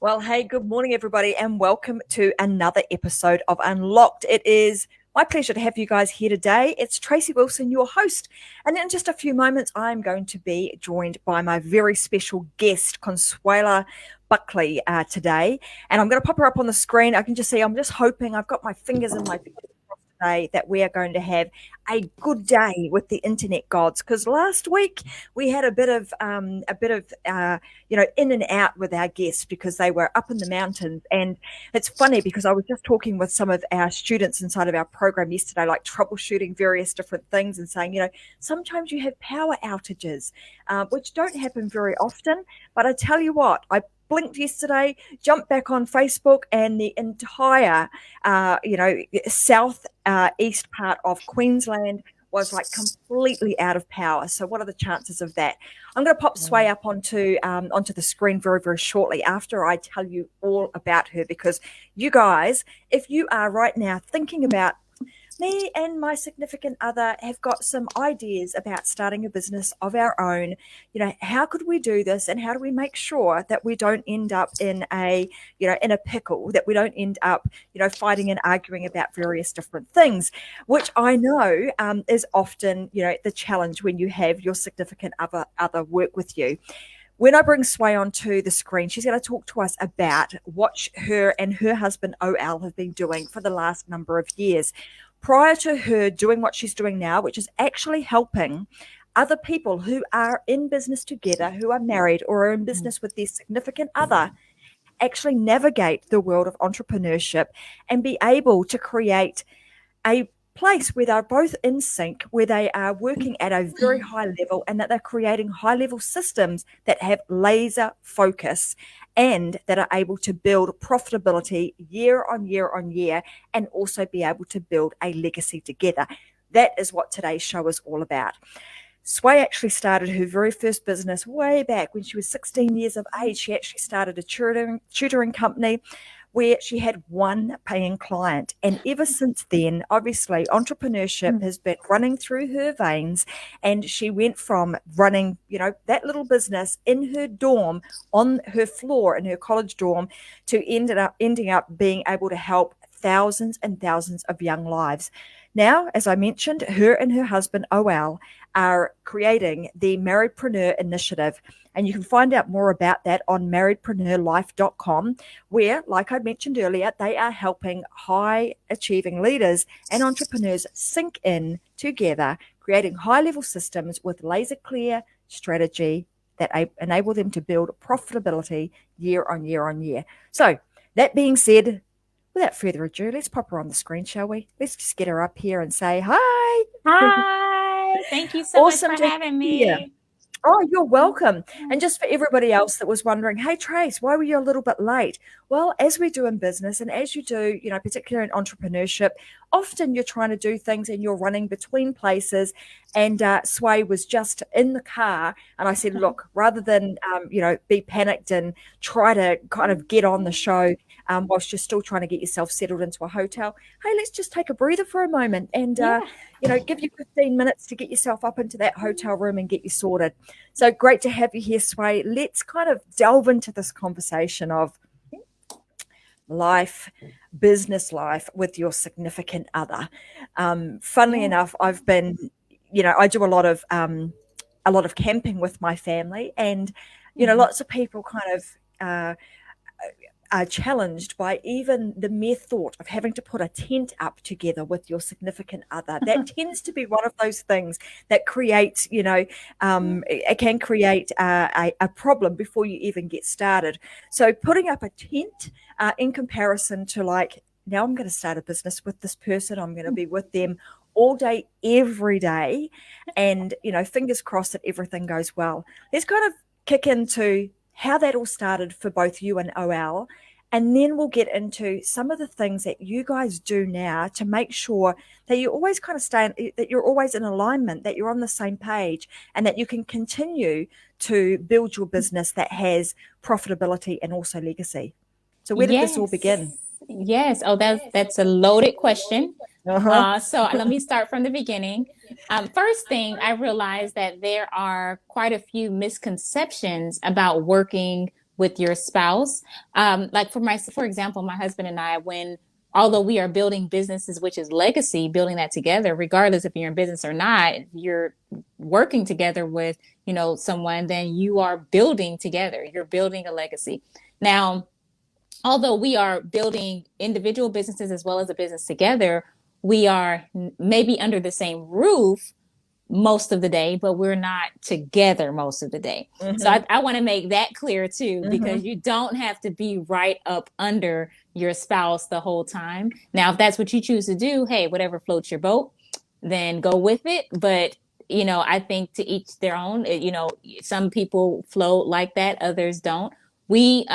Well, hey, good morning, everybody, and welcome to another episode of Unlocked. It is my pleasure to have you guys here today. It's Tracy Wilson, your host. And in just a few moments, I'm going to be joined by my very special guest, Consuela Buckley, today. And I'm going to pop her up on the screen. I can just see, I'm just hoping, I've got my fingers in my today that we are going to have a good day with the internet gods, because last week we had a bit of in and out with our guests because they were up in the mountains. And it's funny because I was just talking with some of our students inside of our program yesterday, like troubleshooting various different things and saying, sometimes you have power outages, which don't happen very often. But I tell you what, I blinked yesterday, jumped back on Facebook, and the entire, south east part of Queensland was like completely out of power. So what are the chances of that? I'm going to pop Sway up onto the screen very, very shortly after I tell you all about her, because you guys, if you are right now thinking about me and my significant other have got some ideas about starting a business of our own. How could we do this, and how do we make sure that we don't end up in a pickle, that we don't end up, fighting and arguing about various different things, which I know is often, the challenge when you have your significant other work with you. When I bring Sway onto the screen, she's going to talk to us about what her and her husband OL have been doing for the last number of years, prior to her doing what she's doing now, which is actually helping other people who are in business together, who are married or are in business with their significant other, actually navigate the world of entrepreneurship and be able to create a place where they're both in sync, where they are working at a very high level, and that they're creating high level systems that have laser focus and that are able to build profitability year on year on year, and also be able to build a legacy together. That is what today's show is all about. Sway actually started her very first business way back when she was 16 years of age. She actually started a tutoring company where she had one paying client. And ever since then, obviously, entrepreneurship has been running through her veins. And she went from running, that little business in her dorm, on her floor in her college dorm, to ending up being able to help thousands and thousands of young lives. Now, as I mentioned, her and her husband, OL, are creating the Marriedpreneur initiative. And you can find out more about that on marriedpreneurlife.com, where, like I mentioned earlier, they are helping high achieving leaders and entrepreneurs sink in together, creating high level systems with laser clear strategy that enable them to build profitability year on year on year. So that being said, without further ado, let's pop her on the screen, shall we? Let's just get her up here and say hi. Hi. Thank you so Awesome much for having me. Oh, you're welcome. And just for everybody else that was wondering, hey, Trace, why were you a little bit late? Well, as we do in business, and as you do, particularly in entrepreneurship, often you're trying to do things and you're running between places. And Sway was just in the car. And I said, look, rather than, be panicked and try to kind of get on the show whilst you're still trying to get yourself settled into a hotel, hey, let's just take a breather for a moment and, give you 15 minutes to get yourself up into that hotel room and get you sorted. So great to have you here, Sway. Let's kind of delve into this conversation of life, business life with your significant other. Funnily enough, I've been, I do a lot of camping with my family, and lots of people kind of are challenged by even the mere thought of having to put a tent up together with your significant other. That tends to be one of those things that creates, it can create a problem before you even get started. So putting up a tent in comparison to, like, now I'm going to start a business with this person, I'm going to be with them all day, every day, and, fingers crossed that everything goes well. Let's kind of kick into how that all started for both you and OL. And then we'll get into some of the things that you guys do now to make sure that you always kind of that you're always in alignment, that you're on the same page, and that you can continue to build your business that has profitability and also legacy. So where did this all begin? Yes. Oh, that's a loaded question. So let me start from the beginning. First thing, I realized that there are quite a few misconceptions about working with your spouse. Like for example, my husband and I, although we are building businesses, which is legacy, building that together, regardless if you're in business or not, if you're working together with, someone, then you are building together. You're building a legacy. Now, although we are building individual businesses as well as a business together, we are maybe under the same roof most of the day, but we're not together most of the day. Mm-hmm. So I want to make that clear too, because you don't have to be right up under your spouse the whole time. Now, if that's what you choose to do, hey, whatever floats your boat, then go with it. But, I think to each their own, some people float like that, others don't. We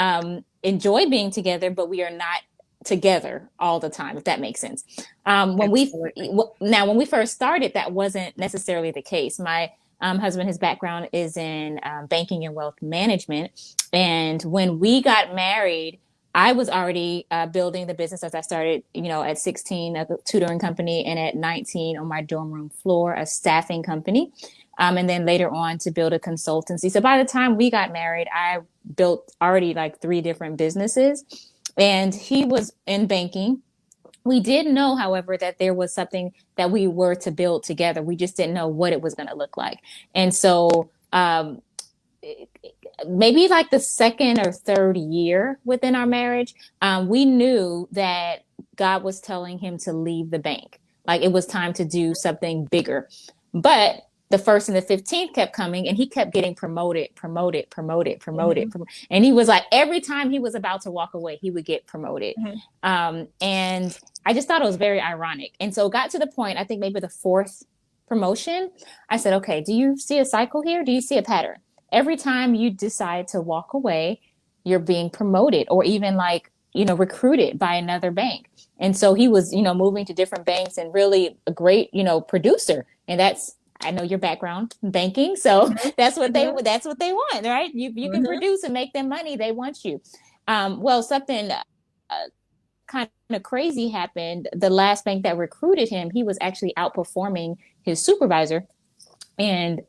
enjoy being together, but we are not together all the time, if that makes sense. When we first started, that wasn't necessarily the case. My husband, his background is in banking and wealth management. And when we got married, I was already building the business as I started, at 16, a tutoring company, and at 19 on my dorm room floor, a staffing company. And then later on to build a consultancy. So by the time we got married, I built already like 3 different businesses. And he was in banking. We did know, however, that there was something that we were to build together. We just didn't know what it was going to look like. And so maybe like the second or third year within our marriage, we knew that God was telling him to leave the bank. Like it was time to do something bigger. But the 1st and the 15th kept coming, and he kept getting promoted. And he was like, every time he was about to walk away, he would get promoted. And I just thought it was very ironic. And so it got to the point, I think maybe the 4th promotion, I said, okay, do you see a cycle here? Do you see a pattern? Every time you decide to walk away, you're being promoted or even recruited by another bank. And so he was, moving to different banks and really a great, producer. And I know your background in banking, so that's what they want, right? You can produce and make them money. They want you. Well, something kind of crazy happened. The last bank that recruited him, he was actually outperforming his supervisor, and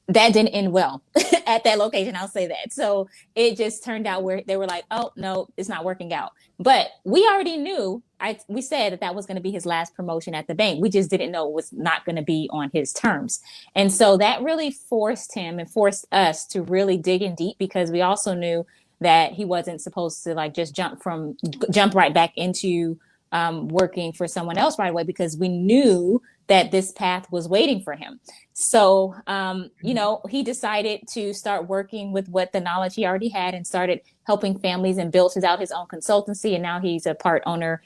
that didn't end well at that location. I'll say that. So it just turned out where they were like, oh, no, it's not working out. But we already knew, we said that was going to be his last promotion at the bank. We just didn't know it was not going to be on his terms. And so that really forced him and forced us to really dig in deep, because we also knew that he wasn't supposed to just jump right back into working for someone else right away, because we knew that this path was waiting for him. So, he decided to start working with what the knowledge he already had and started helping families and built out his own consultancy. And now he's a part owner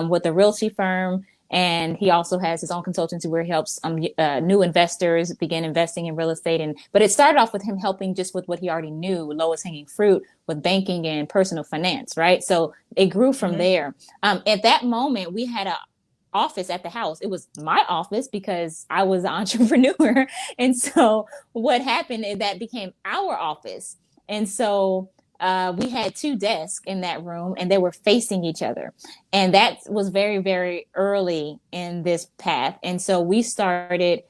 with a realty firm. And he also has his own consultancy where he helps new investors begin investing in real estate. But it started off with him helping just with what he already knew, lowest hanging fruit with banking and personal finance, right? So it grew from there. At that moment, we had a office at the house. It was my office because I was an entrepreneur. And so what happened is that became our office. And so we had 2 desks in that room, and they were facing each other. And that was very, very early in this path. And so we started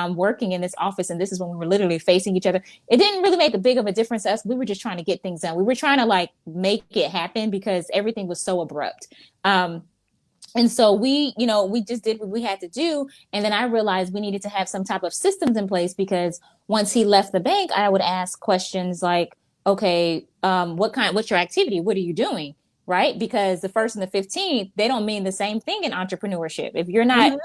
working in this office, and this is when we were literally facing each other. It didn't really make a big of a difference to us. We were just trying to get things done. We were trying to make it happen because everything was so abrupt. And so we just did what we had to do. And then I realized we needed to have some type of systems in place, because once he left the bank, I would ask questions like, okay, what's your activity? What are you doing? Right? Because the 1st and the 15th, they don't mean the same thing in entrepreneurship. If you're not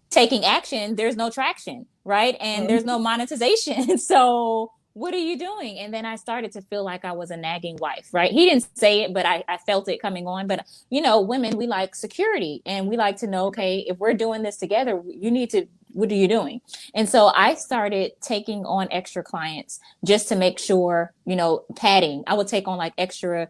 taking action, there's no traction, right? And there's no monetization. So what are you doing? And then I started to feel like I was a nagging wife, right? He didn't say it, but I felt it coming on. But, women, we like security, and we like to know, okay, if we're doing this together, what are you doing? And so I started taking on extra clients just to make sure, padding. I would take on extra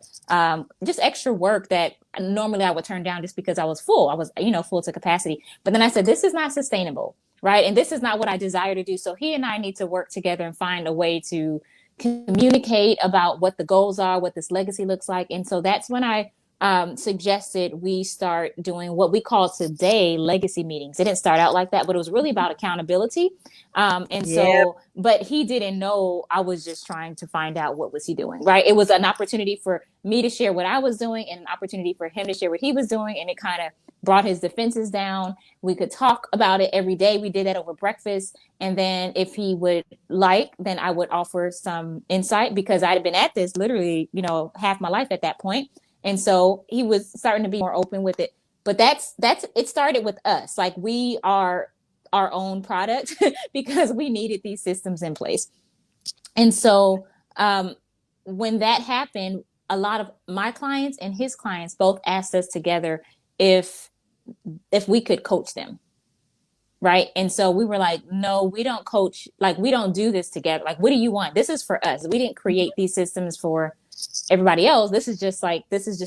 work that normally I would turn down just because I was full. I was, full to capacity. But then I said, this is not sustainable. Right. And this is not what I desire to do. So he and I need to work together and find a way to communicate about what the goals are, what this legacy looks like. And so that's when I suggested we start doing what we call today legacy meetings. It didn't start out like that, but it was really about accountability. But he didn't know I was just trying to find out what was he doing, right? It was an opportunity for me to share what I was doing and an opportunity for him to share what he was doing. And it kind of brought his defenses down. We could talk about it every day. We did that over breakfast. And then if he would then I would offer some insight, because I had been at this literally, half my life at that point. And so he was starting to be more open with it. But that's it started with us. Like, we are our own product because we needed these systems in place. And so when that happened, a lot of my clients and his clients both asked us together if we could coach them. Right. And so we were like, no, we don't coach. Like, we don't do this together. Like, what do you want? This is for us. We didn't create these systems for everybody else. This is just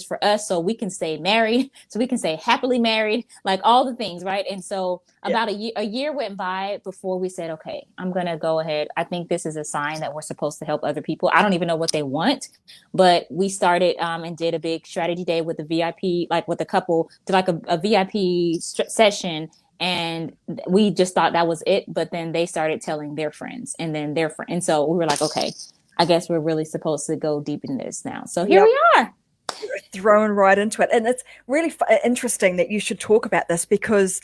for us, so we can stay married, so we can stay happily married, like all the things, right? And so about a year went by before we said, okay, I'm gonna go ahead. I think this is a sign that we're supposed to help other people. I don't even know what they want, but we started and did a big strategy day with the VIP, like with a couple, did like a VIP session. And we just thought that was it. But then they started telling their friends and then their friends. And so we were like, okay, I guess we're really supposed to go deep in this now. So here we are. Thrown right into it. And it's really interesting that you should talk about this, because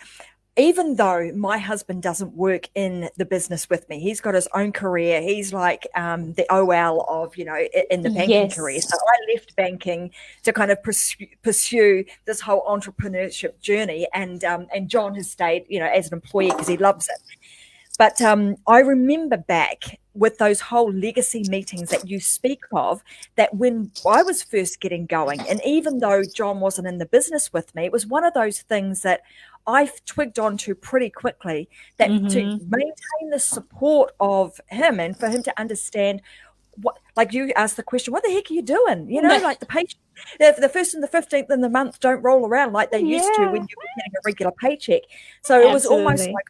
even though my husband doesn't work in the business with me, he's got his own career. He's like the OL of, in the banking career. So I left banking to kind of pursue this whole entrepreneurship journey. And John has stayed, as an employee because he loves it. But I remember back with those whole legacy meetings that you speak of, that when I was first getting going, and even though John wasn't in the business with me, it was one of those things that I twigged onto pretty quickly, that to maintain the support of him and for him to understand what, like you asked the question, what the heck are you doing? Like the paycheck, the 1st and the 15th in the month don't roll around like they used to when you were getting a regular paycheck. So it was almost like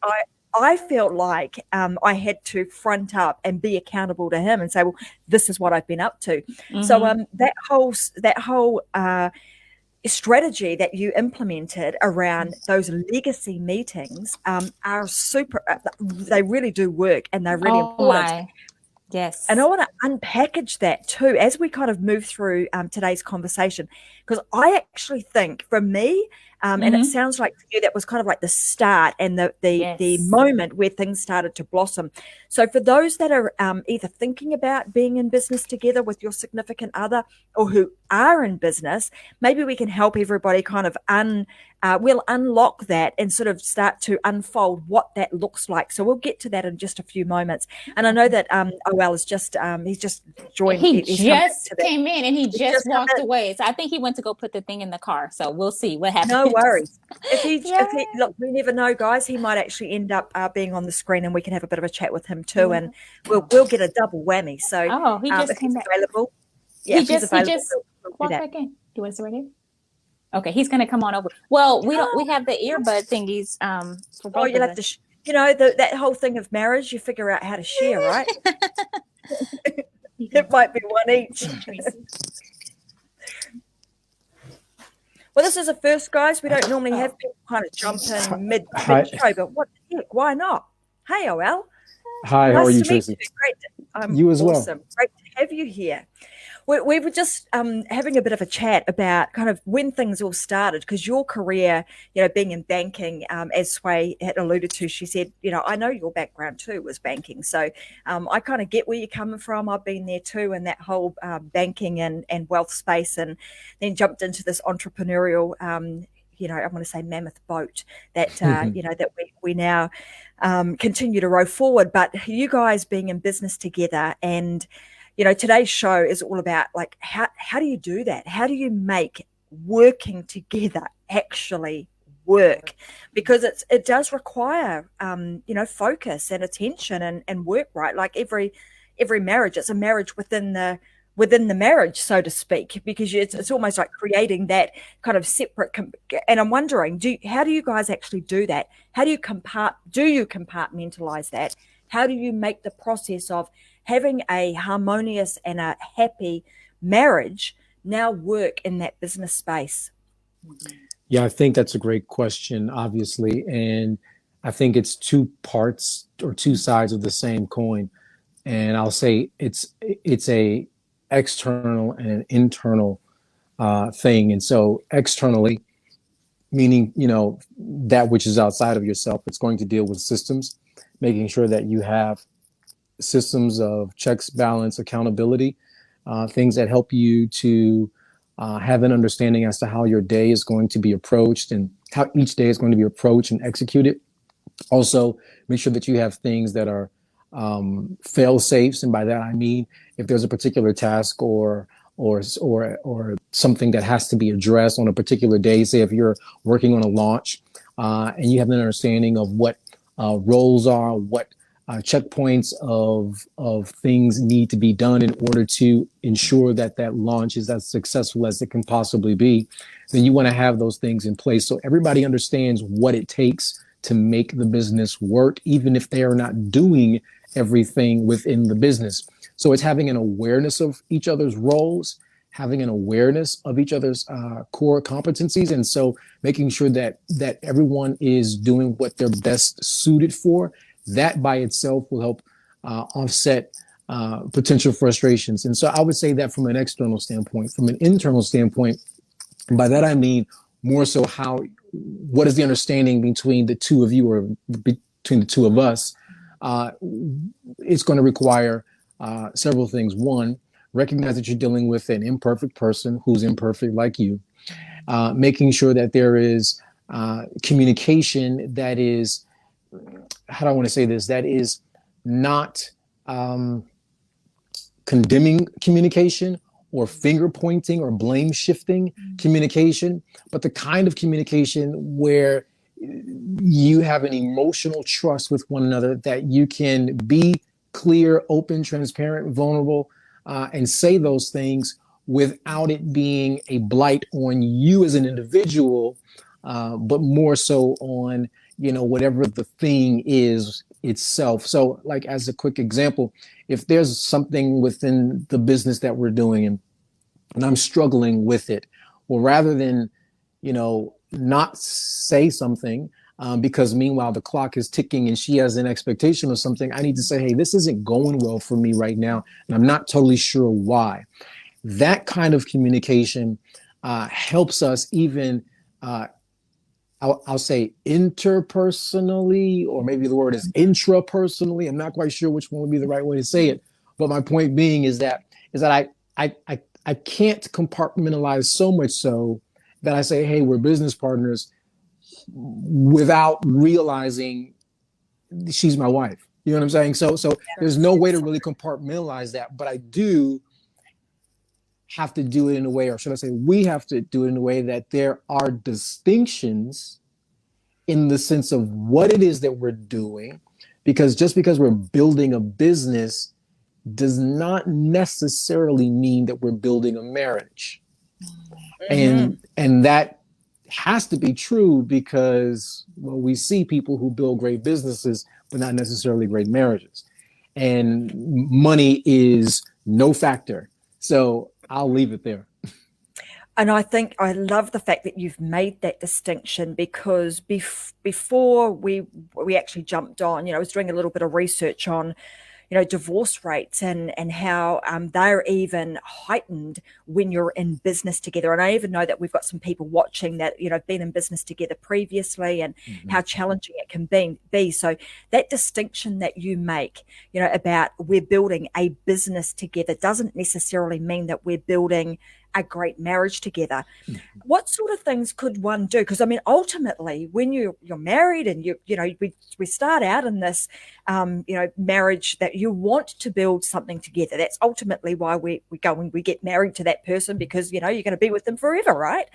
I felt like I had to front up and be accountable to him and say, well, this is what I've been up to. So that whole strategy that you implemented around those legacy meetings are super. They really do work, and they're really important. Yes. And I want to unpackage that too as we kind of move through today's conversation, because I actually think, for me, and it sounds like for you that was kind of like the start and the moment where things started to blossom. So for those that are either thinking about being in business together with your significant other, or who are in business, maybe we can help everybody kind of we'll unlock that and sort of start to unfold what that looks like. So we'll get to that in just a few moments. And I know that OL is just he's just joined. He just came in and he just walked away. So I think he went to go put the thing in the car. So we'll see what happens. No worries. If he look, we never know, guys. He might actually end up being on the screen, and we can have a bit of a chat with him too, and we'll get a double whammy. So he just came back. Available. Yeah, he just walked back in. Do you want to sit right here? Okay, he's going to come on over. Well, we have the earbud thingies for both you'll have to that whole thing of marriage, you figure out how to share, right? It might be one each. Well, this is a first, guys. We don't normally have people kind of jump in mid-show, but what the heck? Why not? Hey, OL. Hi, how are you, Tracy? Great. You as awesome. well. Great to have you here. We were just having a bit of a chat about kind of when things all started, because your career, being in banking, as Sway had alluded to, she said, I know your background too was banking. So I kind of get where you're coming from. I've been there too in that whole banking and wealth space, and then jumped into this entrepreneurial, I want to say mammoth boat that, that we now continue to row forward. But you guys being in business together, and today's show is all about like how do you do that? How do you make working together actually work? Because it does require focus and attention and work, right? Like every marriage, it's a marriage within the marriage, so to speak, because it's almost like creating that kind of separate. And I'm wondering, how do you guys actually do that? How do you compartmentalize that? How do you make the process of having a harmonious and a happy marriage now work in that business space? Yeah, I think that's a great question, obviously. And I think it's two parts or two sides of the same coin. And I'll say it's a external and an internal thing. And so externally, meaning, that which is outside of yourself, it's going to deal with systems, making sure that you have systems of checks, balance, accountability, things that help you to have an understanding as to how your day is going to be approached and how each day is going to be approached and executed. Also, make sure that you have things that are fail safes, and by that I mean if there's a particular task or something that has to be addressed on a particular day. Say if you're working on a launch and you have an understanding of what roles are, what checkpoints of things need to be done in order to ensure that that launch is as successful as it can possibly be, then you want to have those things in place so everybody understands what it takes to make the business work, even if they are not doing everything within the business. So it's having an awareness of each other's roles, having an awareness of each other's core competencies, and so making sure that everyone is doing what they're best suited for. That by itself will help offset potential frustrations. And so I would say that from an external standpoint. From an internal standpoint, by that I mean more so what is the understanding between the two of you or between the two of us? It's going to require several things. One, recognize that you're dealing with an imperfect person who's imperfect like you. Making sure that there is communication that is, how do I want to say this, that is not condemning communication or finger pointing or blame shifting communication, but the kind of communication where you have an emotional trust with one another, that you can be clear, open, transparent, vulnerable, and say those things without it being a blight on you as an individual, but more so on, whatever the thing is itself. So like as a quick example, if there's something within the business that we're doing and I'm struggling with it, well, rather than, not say something, because meanwhile the clock is ticking and she has an expectation of something, I need to say, hey, this isn't going well for me right now, and I'm not totally sure why. That kind of communication helps us even, I'll say interpersonally, or maybe the word is intrapersonally. I'm not quite sure which one would be the right way to say it. But my point being is that I can't compartmentalize so much so that I say, hey, we're business partners, without realizing she's my wife. You know what I'm saying? So there's no way to really compartmentalize that, but I do have to do it in a way, or should I say we have to do it in a way that there are distinctions in the sense of what it is that we're doing, because just because we're building a business does not necessarily mean that we're building a marriage. Mm-hmm. And that has to be true because, well, we see people who build great businesses, but not necessarily great marriages. And money is no factor. So I'll leave it there. And I think I love the fact that you've made that distinction, because before we actually jumped on, I was doing a little bit of research on, divorce rates and how they're even heightened when you're in business together. And I even know that we've got some people watching that, have been in business together previously, and how challenging it can be. So that distinction that you make, about we're building a business together doesn't necessarily mean that we're building a great marriage together. What sort of things could one do? Because I mean, ultimately, when you're married and we start out in this, marriage that you want to build something together. That's ultimately why we go and we get married to that person, because you're going to be with them forever, right?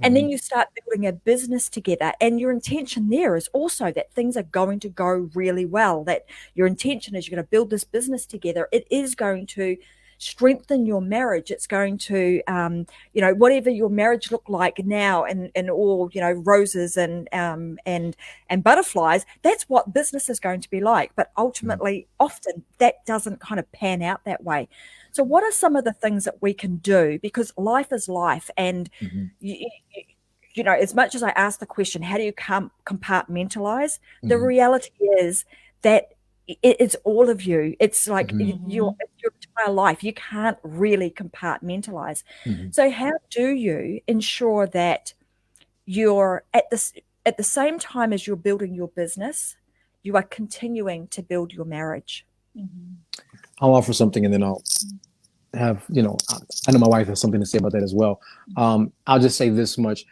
And then you start building a business together, and your intention there is also that things are going to go really well. That your intention is you're going to build this business together. It is going to strengthen your marriage. It's going to, whatever your marriage look like now, and all, roses and butterflies, that's what business is going to be like. But ultimately, often that doesn't kind of pan out that way. So what are some of the things that we can do? Because life is life. And, you know, as much as I ask the question, how do you compartmentalize? The reality is that it's all of you. It's like your entire life. You can't really compartmentalize. So how do you ensure that you're at the same time as you're building your business, you are continuing to build your marriage? I'll offer something and then I'll have, I know my wife has something to say about that as well. I'll just say this much.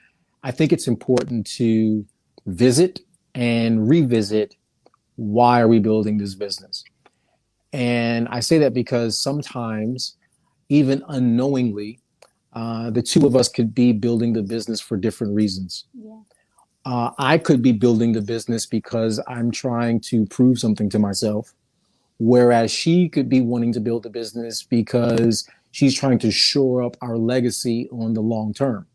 I think it's important to visit and revisit, why are we building this business? And I say that because sometimes, even unknowingly, the two of us could be building the business for different reasons. I could be building the business because I'm trying to prove something to myself, whereas she could be wanting to build the business because she's trying to shore up our legacy on the long term.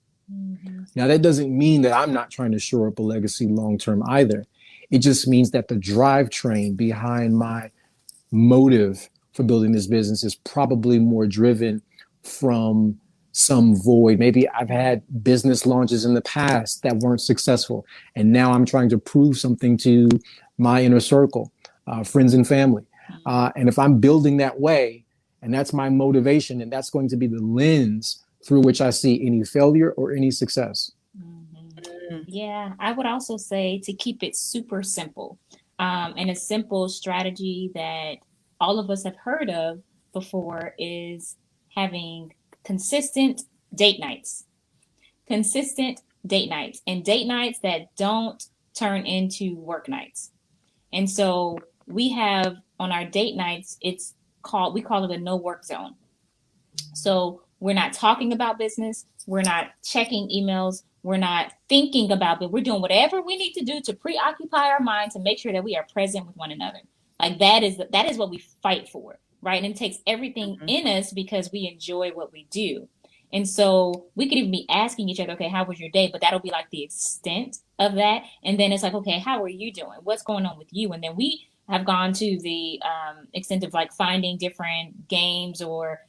Now, that doesn't mean that I'm not trying to shore up a legacy long term either. It just means that the drivetrain behind my motive for building this business is probably more driven from some void. Maybe I've had business launches in the past that weren't successful, and now I'm trying to prove something to my inner circle, friends and family. And if I'm building that way, and that's my motivation, and that's going to be the lens through which I see any failure or any success. Yeah, I would also say to keep it super simple. And a simple strategy that all of us have heard of before is having consistent date nights. Consistent date nights, and date nights that don't turn into work nights. And so we have on our date nights, we call it a no work zone. So we're not talking about business. We're not checking emails. We're not thinking about it. We're doing whatever we need to do to preoccupy our mind to make sure that we are present with one another. Like that is what we fight for, right? And it takes everything in us because we enjoy what we do. And so we could even be asking each other, okay, how was your day? But that'll be like the extent of that. And then it's like, okay, how are you doing? What's going on with you? And then we have gone to the extent of like finding different games or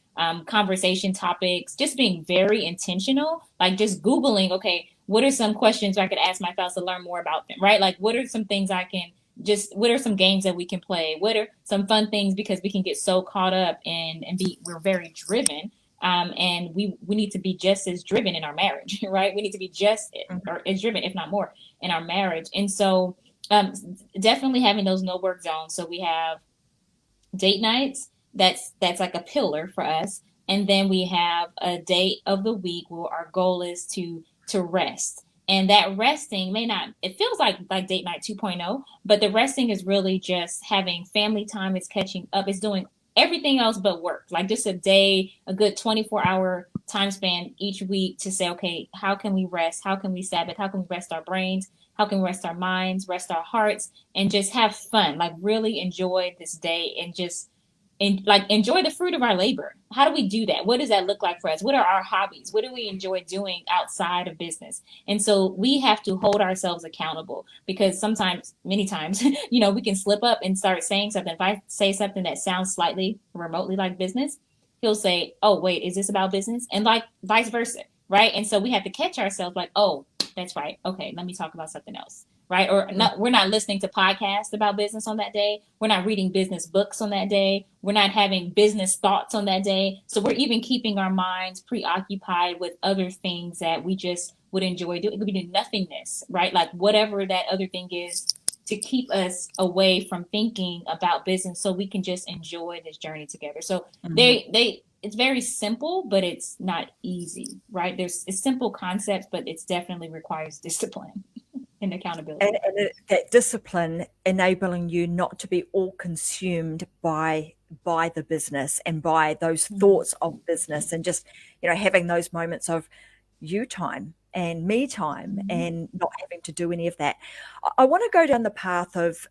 conversation topics, just being very intentional, like just Googling, okay, what are some questions I could ask my spouse to learn more about them, right? Like, what are some things what are some games that we can play? What are some fun things? Because we can get so caught up we're very driven. And we need to be just as driven in our marriage, right? We need to be just or as driven, if not more, in our marriage. And so definitely having those no work zones. So we have date nights. That's like a pillar for us. And then we have a day of the week where our goal is to rest. And that resting it feels like date night 2.0, but the resting is really just having family time. It's catching up. It's doing everything else but work. Like just a good 24-hour time span each week to say, okay, how can we rest? How can we Sabbath? How can we rest our brains? How can we rest our minds, rest our hearts, and just have fun? Like really enjoy this day and just enjoy the fruit of our labor. How do we do that? What does that look like for us? What are our hobbies? What do we enjoy doing outside of business? And so we have to hold ourselves accountable because many times, we can slip up and start saying something. If I say something that sounds slightly remotely like business, he'll say, oh, wait, is this about business? And like vice versa, right? And so we have to catch ourselves like, oh, that's right. Okay, let me talk about something else. Right? Or we're not listening to podcasts about business on that day. We're not reading business books on that day. We're not having business thoughts on that day. So we're even keeping our minds preoccupied with other things that we just would enjoy doing. It could be nothingness, right? Like whatever that other thing is to keep us away from thinking about business so we can just enjoy this journey together. So it's very simple, but it's not easy, right? It's simple concepts, but it definitely requires discipline. And accountability. And that discipline enabling you not to be all consumed by the business and by those thoughts of business and just, having those moments of you time and me time and not having to do any of that. I want to go down the path of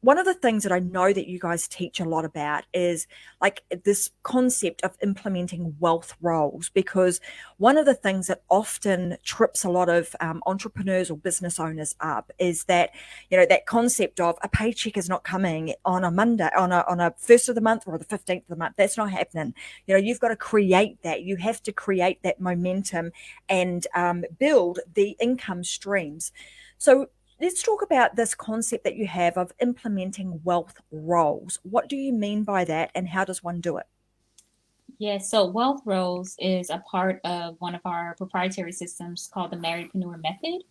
one of the things that I know that you guys teach a lot about is like this concept of implementing wealth roles, because one of the things that often trips a lot of entrepreneurs or business owners up is that, you know, that concept of a paycheck is not coming on a Monday, on a first of the month or the 15th of the month. That's not happening. You know, you've got to create that. You have to create that momentum and build the income streams. So let's talk about this concept that you have of implementing wealth roles. What do you mean by that, and how does one do it? Yes, so wealth roles is a part of one of our proprietary systems called the Marriedpreneur method.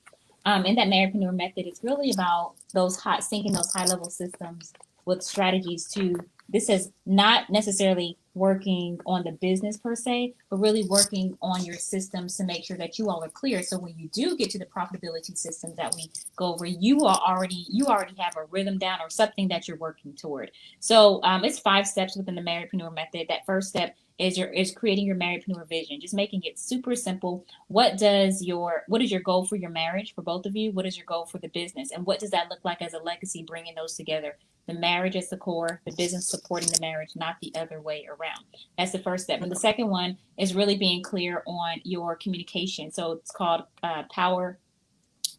And that Marriedpreneur method is really about syncing those high level systems with strategies to, this is not necessarily working on the business per se, but really working on your systems to make sure that you all are clear. So when you do get to the profitability systems that we go over, you already have a rhythm down or something that you're working toward. So it's 5 steps within the Marriedpreneur method. That first step is creating your Marriedpreneur vision, just making it super simple. What is your goal for your marriage, for both of you? What is your goal for the business? And what does that look like as a legacy, bringing those together? The marriage as the core, the business supporting the marriage, not the other way around. That's the first step. And the second one is really being clear on your communication. So it's called power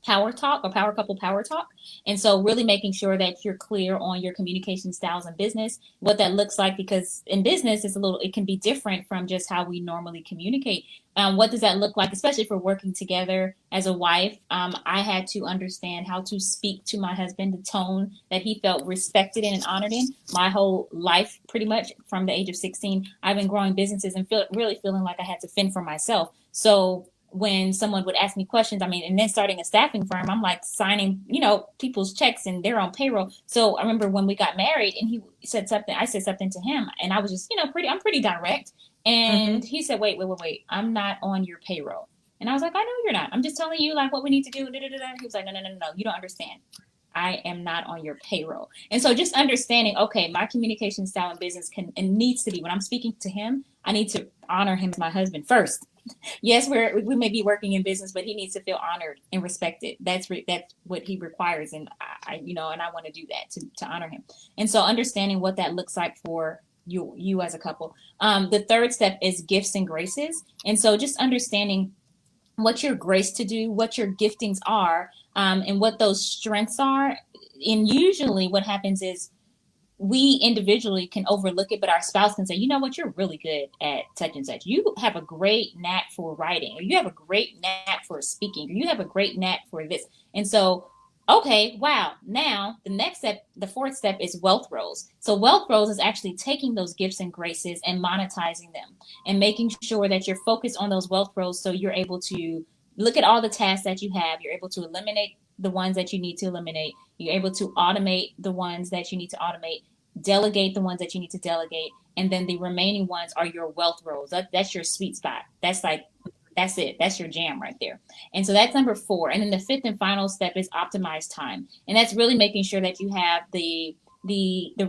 talk, or power couple power talk. And so really making sure that you're clear on your communication styles in business, what that looks like, because in business it can be different from just how we normally communicate. What does that look like, especially for working together as a wife? I had to understand how to speak to my husband, the tone that he felt respected in and honored in. My whole life, pretty much from the age of 16, I've been growing businesses and really feeling like I had to fend for myself. So when someone would ask me questions, and then starting a staffing firm, I'm like signing, people's checks and they're on payroll. So I remember when we got married and he said something, I said something to him, and I was just, I'm pretty direct. And he said, wait, I'm not on your payroll. And I was like, I know you're not. I'm just telling you like what we need to do. He was like, no, you don't understand. I am not on your payroll. And so just understanding, okay, my communication style in business needs to be, when I'm speaking to him, I need to honor him as my husband first. Yes, we may be working in business, but he needs to feel honored and respected. That's what he requires, and I want to do that to honor him. And so understanding what that looks like for you as a couple. The third step is gifts and graces, and so just understanding what your grace to do, what your giftings are, and what those strengths are. And usually, what happens is, we individually can overlook it, but our spouse can say, you know what, you're really good at such and such. You have a great knack for writing, or you have a great knack for speaking, or you have a great knack for this. And so, okay, wow. Now the next step, the fourth step, is wealth roles. So wealth roles is actually taking those gifts and graces and monetizing them and making sure that you're focused on those wealth roles. So you're able to look at all the tasks that you have. You're able to eliminate the ones that you need to eliminate. You're able to automate the ones that you need to automate, delegate the ones that you need to delegate, and then the remaining ones are your wealth roles. That's your sweet spot. That's it. That's your jam right there. And so that's number 4. And then the fifth and final step is optimize time. And that's really making sure that you have the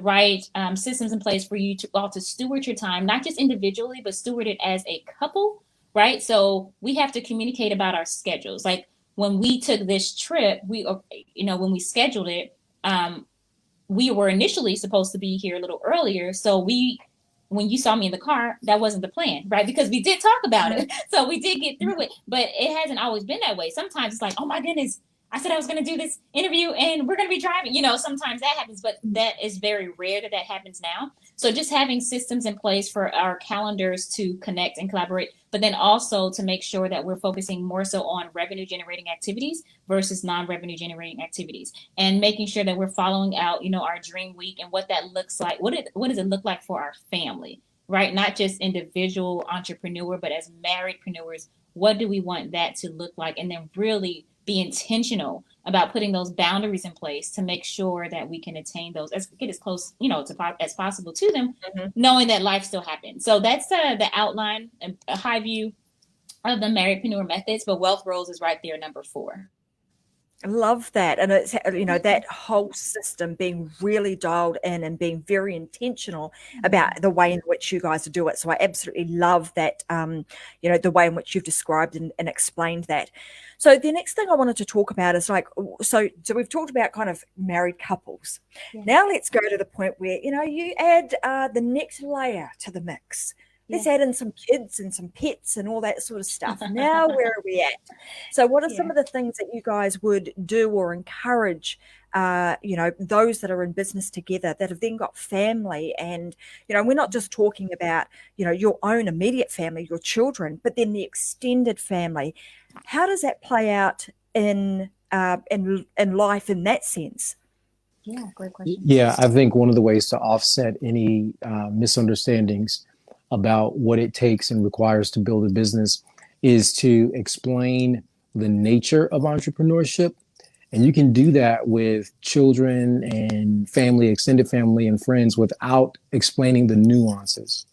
right systems in place for you to steward your time, not just individually, but steward it as a couple, right? So we have to communicate about our schedules. Like when we took this trip, when we scheduled it, we were initially supposed to be here a little earlier. So when you saw me in the car, that wasn't the plan, right? Because we did talk about it. So we did get through it, but it hasn't always been that way. Sometimes it's like, oh my goodness, I said I was going to do this interview and we're going to be driving. Sometimes that happens, but that is very rare that happens now. So just having systems in place for our calendars to connect and collaborate, but then also to make sure that we're focusing more so on revenue generating activities versus non-revenue generating activities, and making sure that we're following out, our dream week and what that looks like. What does it look like for our family, right? Not just individual entrepreneur, but as marriedpreneurs, what do we want that to look like? And then really be intentional about putting those boundaries in place to make sure that we can attain those, get as close, as possible to them, knowing that life still happens. So that's the outline, a high view of the Marriedpreneur methods, but wealth roles is right there, number 4. I love that. And it's, that whole system being really dialed in and being very intentional about the way in which you guys do it. So I absolutely love that, the way in which you've described and explained that. So the next thing I wanted to talk about is so we've talked about kind of married couples. Yeah. Now let's go to the point where, you add the next layer to the mix. Let's add in some kids and some pets and all that sort of stuff. Now, where are we at? So what are some of the things that you guys would do or encourage, those that are in business together that have then got family? And, we're not just talking about, your own immediate family, your children, but then the extended family. How does that play out in life in that sense? Yeah, great question. Yeah, I think one of the ways to offset any misunderstandings about what it takes and requires to build a business is to explain the nature of entrepreneurship. And you can do that with children and family, extended family and friends without explaining the nuances.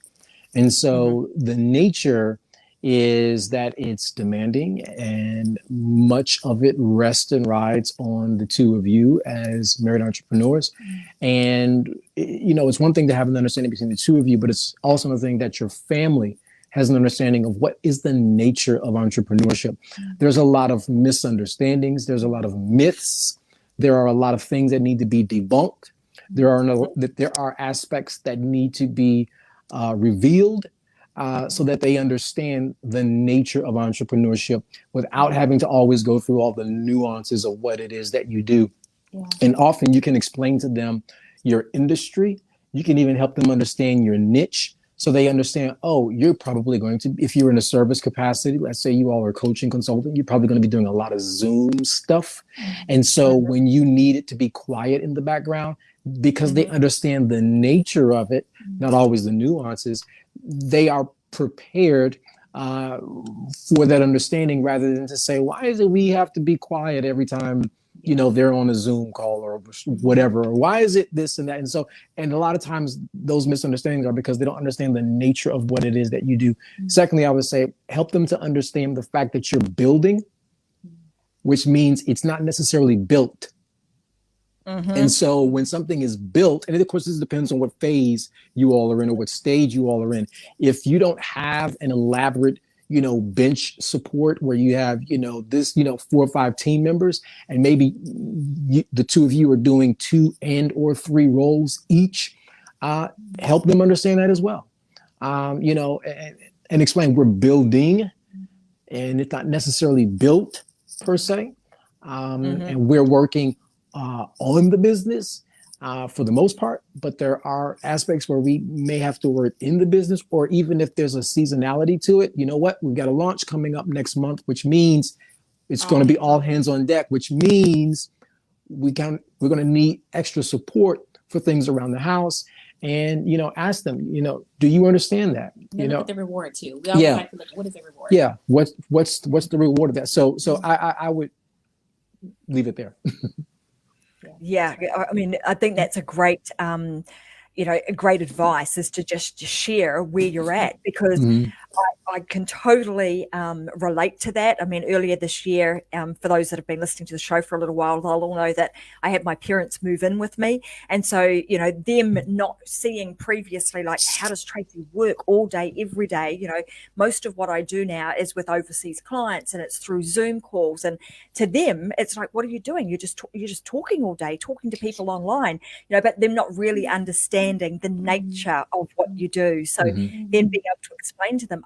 And so the nature is that it's demanding, and much of it rests and rides on the two of you as married entrepreneurs. And, it's one thing to have an understanding between the two of you, but it's also another thing that your family has an understanding of what is the nature of entrepreneurship. There's a lot of misunderstandings. There's a lot of myths. There are a lot of things that need to be debunked. There are aspects that need to be revealed, so that they understand the nature of entrepreneurship without having to always go through all the nuances of what it is that you do. Yeah. And often you can explain to them your industry. You can even help them understand your niche, so they understand, oh, you're probably going to, if you're in a service capacity, let's say you all are coaching, consulting, you're probably going to be doing a lot of Zoom stuff. And so when you need it to be quiet in the background, because they understand the nature of it, not always the nuances, they are prepared for that understanding, rather than to say, why is it we have to be quiet every time, they're on a Zoom call or whatever, or why is it this and that? And so, and a lot of times those misunderstandings are because they don't understand the nature of what it is that you do. Secondly, I would say help them to understand the fact that you're building, which means it's not necessarily built. And so when something is built, and of course, this depends on what phase you all are in or what stage you all are in. If you don't have an elaborate, bench support where you have, 4 or 5 team members, and maybe the two of you are doing 2 and or 3 roles each, help them understand that as well. And explain we're building, and it's not necessarily built per se. And we're working on the business for the most part, but there are aspects where we may have to work in the business, or even if there's a seasonality to it. You know what? We've got a launch coming up next month, which means it's going to be all hands on deck, which means we're going to need extra support for things around the house. And, ask them, do you understand that? Look at the reward too. We always like to look at what is the reward? Yeah. What's the reward of that? So I would leave it there. Yeah, I mean, I think that's a great, great advice, is to just share where you're at, because I can totally relate to that. I mean, earlier this year, for those that have been listening to the show for a little while, they'll all know that I had my parents move in with me. And so, them not seeing previously, like, how does Tracy work all day, every day? Most of what I do now is with overseas clients, and it's through Zoom calls. And to them, it's like, what are you doing? You're just talking all day, talking to people online, but them not really understanding the nature of what you do. So then being able to explain to them,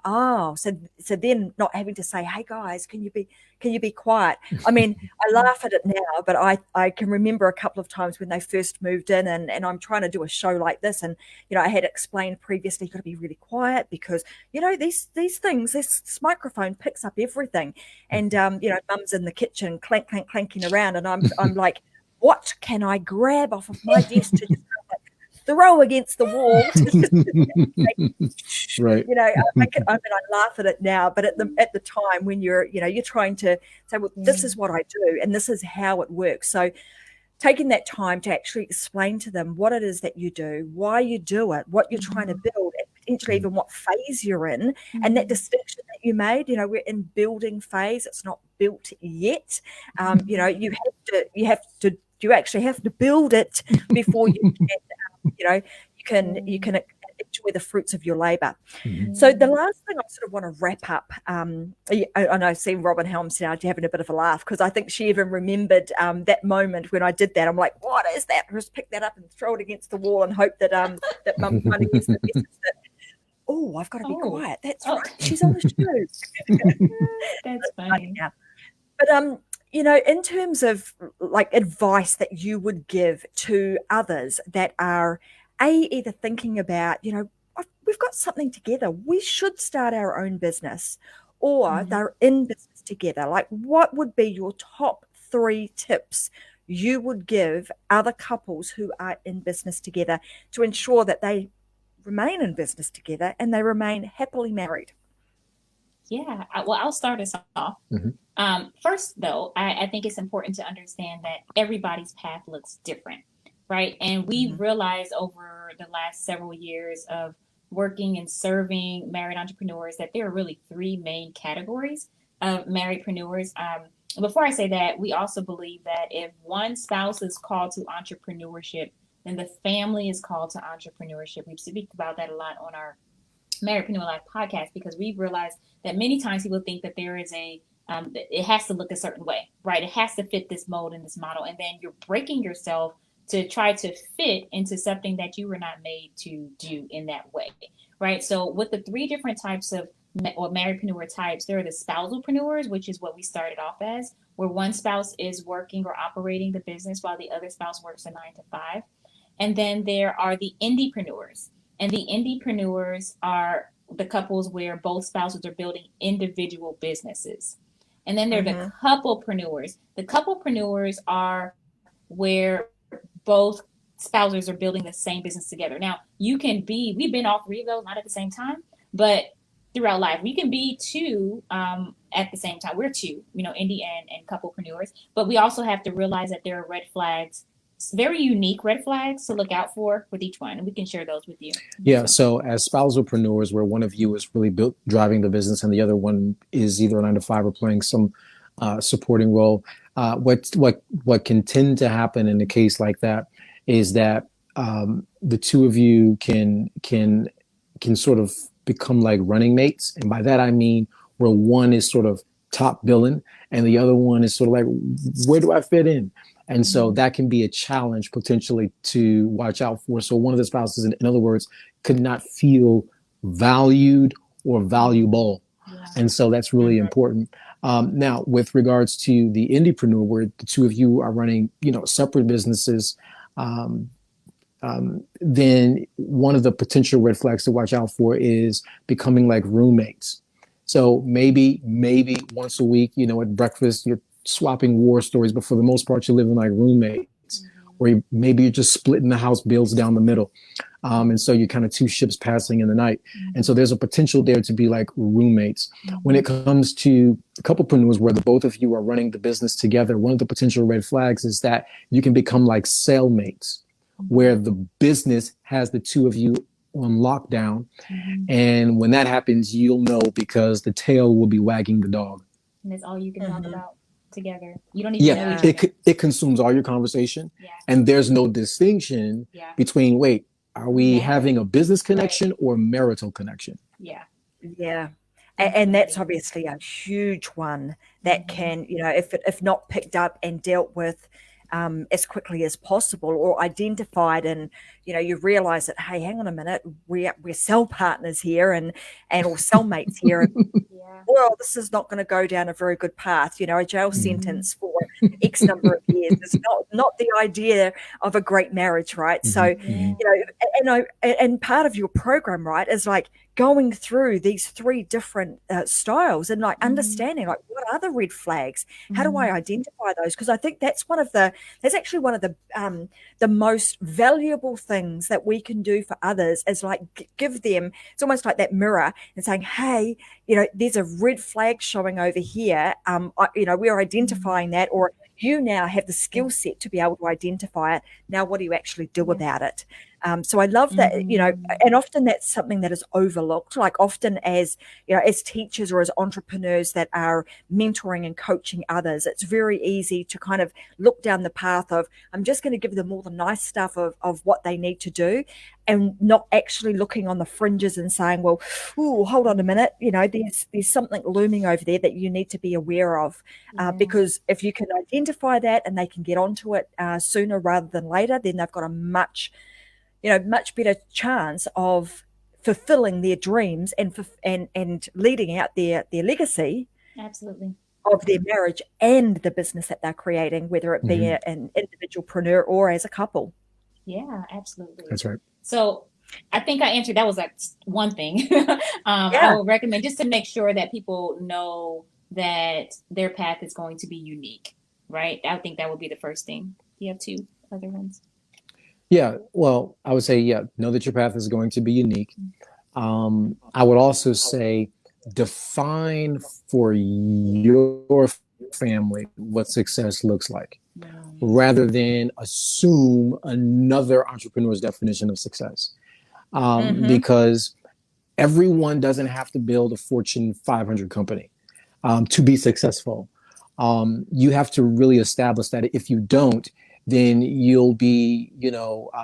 so then not having to say, hey guys, can you be quiet? I mean, I laugh at it now, but I can remember a couple of times when they first moved in, and I'm trying to do a show like this, and I had explained previously, you've got to be really quiet because these things, this microphone picks up everything, and mum's in the kitchen clanking around, and I'm like, what can I grab off of my desk to just throw against the wall? Right. I laugh at it now, but at the time when you're trying to say, well, this is what I do and this is how it works. So taking that time to actually explain to them what it is that you do, why you do it, what you're trying to build, and potentially even what phase you're in, and that distinction that you made, we're in building phase. It's not built yet. You actually have to build it before you can, you can enjoy the fruits of your labor. So the last thing I sort of want to wrap up, and I see Robin Helms now having a bit of a laugh, because I think she even remembered that moment when I did that. I'm like, what is that? Just pick that up and throw it against the wall and hope that that money is the message that, oh, I've got to be quiet. That's right. She's on the show. That's funny. But in terms of like advice that you would give to others that are either thinking about, we've got something together, we should start our own business, or they're in business together, like what would be your top 3 tips you would give other couples who are in business together to ensure that they remain in business together and they remain happily married? Yeah, well, I'll start us off. First, though, I think it's important to understand that everybody's path looks different, right? And we've realized over the last several years of working and serving married entrepreneurs that there are really 3 main categories of marriedpreneurs. Before I say that, we also believe that if one spouse is called to entrepreneurship, then the family is called to entrepreneurship. We speak about that a lot on our Marriedpreneur Life podcast, because we've realized that many times people think that there is it has to look a certain way, right? It has to fit this mold and this model. And then you're breaking yourself to try to fit into something that you were not made to do in that way, right? So with the 3 different types of marriedpreneur types, there are the spousalpreneurs, which is what we started off as, where one spouse is working or operating the business while the other spouse works a 9 to 5. And then there are the Indiepreneurs. And the Indiepreneurs are the couples where both spouses are building individual businesses. And then there are the couplepreneurs. The couplepreneurs are where both spouses are building the same business together. Now, we've been all 3 of those, not at the same time, but throughout life, we can be 2 at the same time. We're 2, indie and couplepreneurs, but we also have to realize that there are red flags, very unique red flags to look out for with each one, and we can share those with you. Yeah. So as spousalpreneurs, where one of you is really driving the business and the other one is either a 9 to 5 or playing some supporting role, what can tend to happen in a case like that is that the 2 of you can sort of become like running mates, and by that I mean where one is sort of top billing and the other one is sort of like, where do I fit in? And so that can be a challenge potentially to watch out for. So one of the spouses, in other words, could not feel valued or valuable. Yeah. And so that's really important. Now, with regards to the Indiepreneur, where the 2 of you are running, separate businesses, then one of the potential red flags to watch out for is becoming like roommates. So maybe once a week, at breakfast, you're swapping war stories, but for the most part, you're living like roommates, or maybe you're just splitting the house bills down the middle. And so you're kind of 2 ships passing in the night. And so there's a potential there to be like roommates. When it comes to couplepreneurs, where the both of you are running the business together, one of the potential red flags is that you can become like cellmates, where the business has the 2 of you on lockdown. And when that happens, you'll know, because the tail will be wagging the dog. And that's all you can talk about together. You don't even know each other. It consumes all your conversation. And there's no distinction between, wait, are we having a business connection or marital connection? Yeah. And that's obviously a huge one that can, if not picked up and dealt with as quickly as possible, or identified, and you realize that, hey, hang on a minute, we're cell partners here and or cellmates here, and well, this is not going to go down a very good path. A jail sentence for X number of years is not the idea of a great marriage, right? So and part of your program, right, is like going through these 3 different styles and like understanding, like, what are the red flags? How do I identify those? Because I think that's actually one of the most valuable things that we can do for others, is like give them, it's almost like that mirror and saying, hey, there's a red flag showing over here. We're identifying that, or you now have the skill set to be able to identify it. Now, what do you actually do about it? So I love that, you know, and often that's something that is overlooked. Like often as, you know, as teachers or as entrepreneurs that are mentoring and coaching others, it's very easy to kind of look down the path of, I'm just going to give them all the nice stuff of what they need to do, and not actually looking on the fringes and saying, well, ooh, hold on a minute, you know, there's something looming over there that you need to be aware of. Because if you can identify that and they can get onto it sooner rather than later, then they've got a much better chance of fulfilling their dreams and leading out their legacy. Absolutely. Of their marriage and the business that they're creating, whether it be an individualpreneur or as a couple. Yeah, absolutely. That's right. So I think I answered, that was like one thing. I would recommend, just to make sure that people know that their path is going to be unique, right? I think that would be the first thing. Do you have two other ones? Yeah, well, I would say, know that your path is going to be unique. I would also say define for your family what success looks like, rather than assume another entrepreneur's definition of success. Because everyone doesn't have to build a Fortune 500 company to be successful. You have to really establish that. If you don't, then you'll be,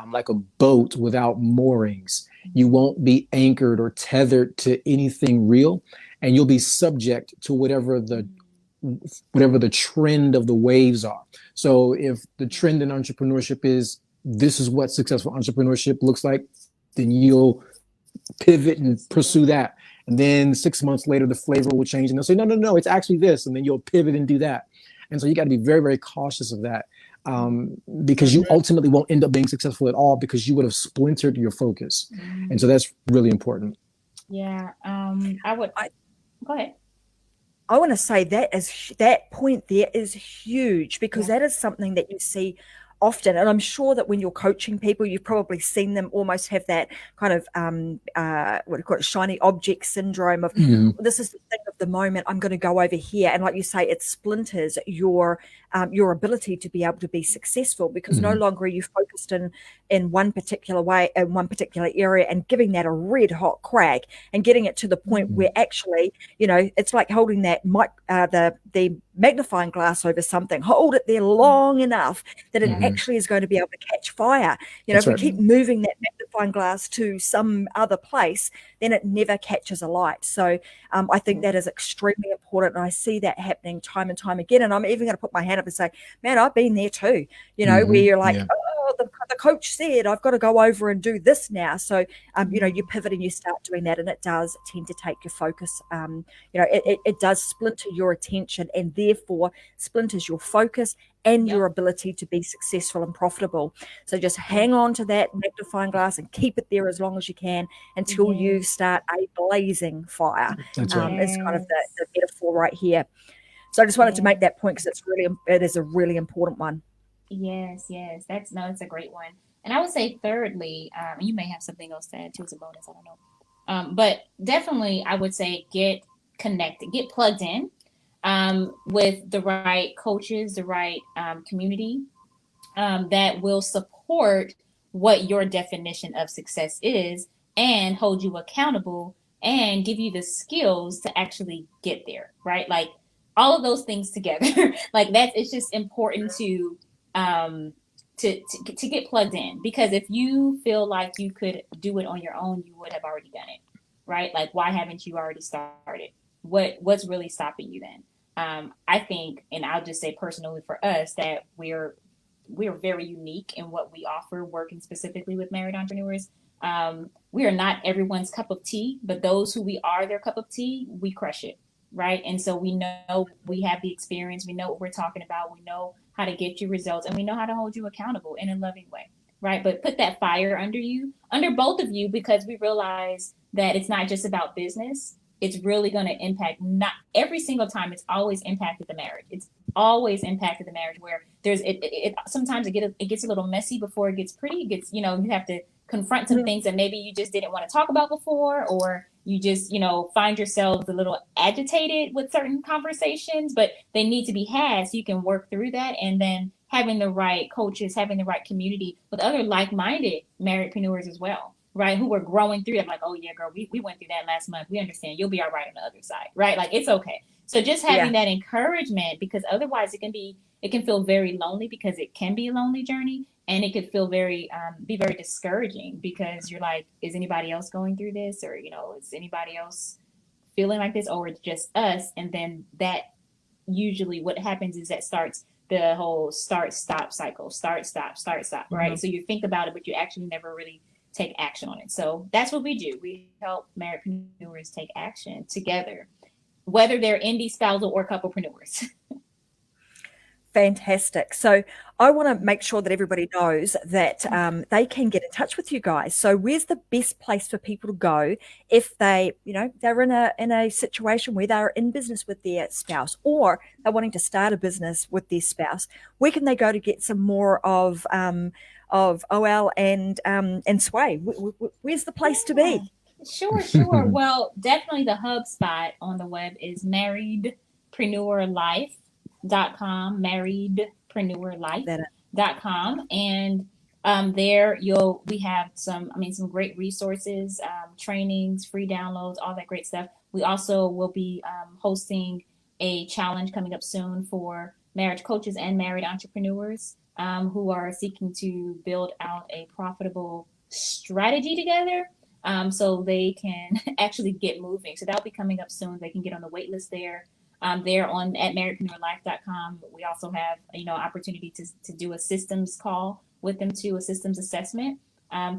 like a boat without moorings. You won't be anchored or tethered to anything real, and you'll be subject to whatever the trend of the waves are. So if the trend in entrepreneurship is, this is what successful entrepreneurship looks like, then you'll pivot and pursue that. And then 6 months later, the flavor will change and they'll say, no, it's actually this. And then you'll pivot and do that. And so you got to be very, very cautious of that, because you ultimately won't end up being successful at all, because you would have splintered your focus. And so that's really important. Yeah. Go ahead. I want to say that point there is huge, because that is something that you see often. And I'm sure that when you're coaching people, you've probably seen them almost have that kind of what do you call it, shiny object syndrome of, this is the thing of the moment, I'm going to go over here. And like you say, it splinters your ability to be able to be successful, because no longer are you focused in one particular way, in one particular area, and giving that a red hot crack and getting it to the point where actually, it's like holding that the magnifying glass over something. Hold it there long enough that it actually is going to be able to catch fire. If we keep moving that magnifying glass to some other place, then it never catches a light. So I think that is extremely important, and I see that happening time and time again. And I'm even going to put my hand up and say, man, I've been there too, where you're like, oh, the coach said I've got to go over and do this now. So, you pivot and you start doing that, and it does tend to take your focus. It does splinter your attention, and therefore splinters your focus and your ability to be successful and profitable. So just hang on to that magnifying glass and keep it there as long as you can until you start a blazing fire. It's kind of the metaphor right here. So I just wanted to make that point, because it is a really important one. Yes. It's a great one. And I would say thirdly, you may have something else to add too as a bonus, I don't know. But definitely I would say get connected, get plugged in with the right coaches, the right community that will support what your definition of success is, and hold you accountable and give you the skills to actually get there, right? Like all of those things together. Like it's just important to get plugged in, because if you feel like you could do it on your own, you would have already done it, right? Like, why haven't you already started? What's really stopping you then? I think, and I'll just say personally for us, that we're very unique in what we offer, working specifically with married entrepreneurs. We are not everyone's cup of tea, but those who we are their cup of tea, we crush it, right? And so we know, we have the experience, we know what we're talking about, we know how to get you results, and we know how to hold you accountable in a loving way, right? But put that fire under both of you, because we realize that it's not just about business. It's really going to impact, not every single time, it's always impacted the marriage. It's always impacted the marriage, where there's sometimes it gets a little messy before it gets pretty. It gets, you have to confront some things that maybe you just didn't want to talk about before, or you just, find yourselves a little agitated with certain conversations, but they need to be had so you can work through that. And then having the right coaches, having the right community with other like-minded marriedpreneurs as well, right? Who are growing through it. Like, oh yeah, girl, we went through that last month. We understand. You'll be all right on the other side, right? Like, it's okay. So just having that encouragement, because otherwise it can feel very lonely, because it can be a lonely journey. And it could feel be very discouraging, because you're like, is anybody else going through this? Or, is anybody else feeling like this? Or it's just us? And then that usually what happens is that starts the whole start, stop cycle, start, stop, right? So you think about it, but you actually never really take action on it. So that's what we do. We help marriedpreneurs take action together, whether they're indie, spousal, or couplepreneurs. Fantastic. So I want to make sure that everybody knows that they can get in touch with you guys. So where's the best place for people to go if they, they're in a situation where they're in business with their spouse, or they're wanting to start a business with their spouse? Where can they go to get some more of OL and Sway? Where's the place to be? Sure. Well, definitely the hub spot on the web is marriedpreneurlife.com, marriedpreneurlife.com. And there we have some great resources, trainings, free downloads, all that great stuff. We also will be hosting a challenge coming up soon for marriage coaches and married entrepreneurs who are seeking to build out a profitable strategy together, so they can actually get moving. So that'll be coming up soon. They can get on the wait list there. There at marriedpreneurlife.com. We also have, opportunity to do a systems call with them too, a systems assessment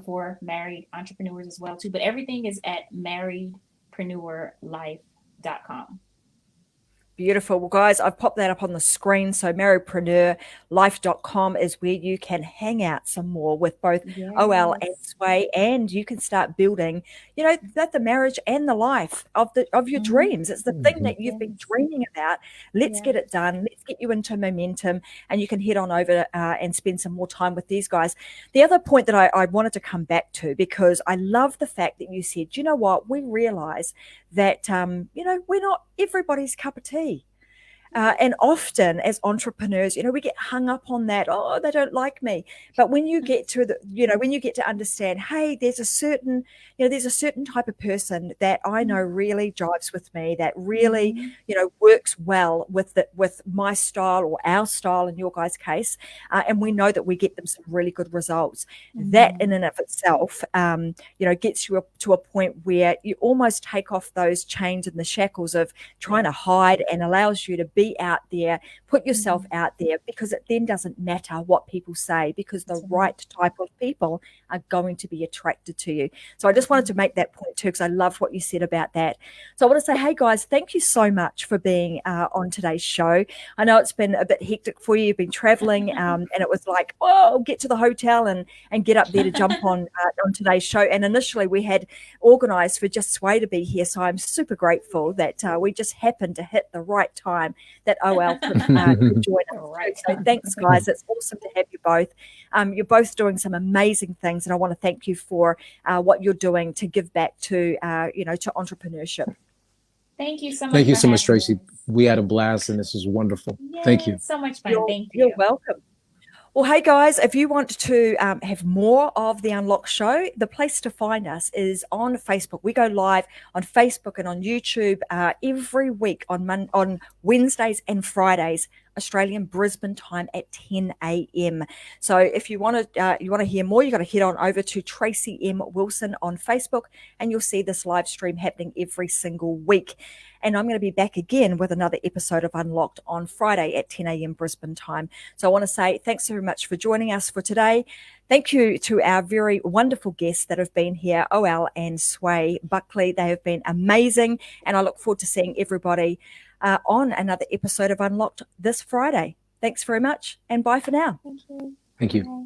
for married entrepreneurs as well too. But everything is at marriedpreneurlife.com. Beautiful. Well, guys, I've popped that up on the screen. So marriedpreneurlife.com is where you can hang out some more with both OL and Sway, and you can start building, the marriage and the life of your dreams. It's the thing that you've been dreaming about. Let's get it done. Let's get you into momentum, and you can head on over and spend some more time with these guys. The other point that I wanted to come back to, because I love the fact that you said, you know what, we realize that, we're not everybody's cup of tea. And often as entrepreneurs, we get hung up on that. Oh, they don't like me. But when you get to when you get to understand, hey, there's a certain type of person that I know really jives with me, that really, works well with my style, or our style in your guys' case. And we know that we get them some really good results. That in and of itself, gets you to a point where you almost take off those chains and the shackles of trying to hide, and allows you to be out there, put yourself out there, because it then doesn't matter what people say, because the right type of people are going to be attracted to you. So I just wanted to make that point too, because I loved what you said about that. So I want to say, hey guys, thank you so much for being on today's show. I know it's been a bit hectic for you. You've been traveling, and it was like, get to the hotel and get up there to jump on today's show. And initially we had organized for just Sway to be here, so I'm super grateful that we just happened to hit the right time that OL could join us. Right. So thanks, guys. It's awesome to have you both. You're both doing some amazing things, and I want to thank you for what you're doing to give back to to entrepreneurship. Thank you so much. Thank you so much, Tracy. We had a blast, and this was wonderful. Thank you. So much fun. Thank you. You're welcome. Well, hey guys, if you want to have more of the Unlock Show, the place to find us is on Facebook. We go live on Facebook and on YouTube every week on Wednesdays and Fridays, Australian Brisbane time at 10 a.m. So if you want to hear more, you got to head on over to Tracy M. Wilson on Facebook, and you'll see this live stream happening every single week. And I'm going to be back again with another episode of Unlocked on Friday at 10 a.m. Brisbane time. So I want to say thanks very much for joining us for today. Thank you to our very wonderful guests that have been here, OL and Sway Buckley. They have been amazing, and I look forward to seeing everybody on another episode of Unlocked this Friday. Thanks very much, and bye for now. Thank you. Thank you. Bye.